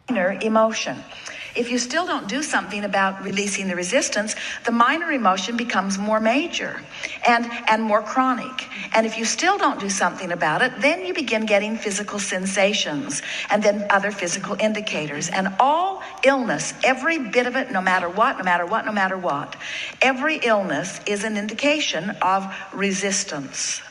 minor emotion. If you still don't do something about releasing the resistance, the minor emotion becomes more major and more chronic. And if you still don't do something about it, then you begin getting physical sensations and then other physical indicators. And all illness, every bit of it, no matter what, every illness is an indication of resistance.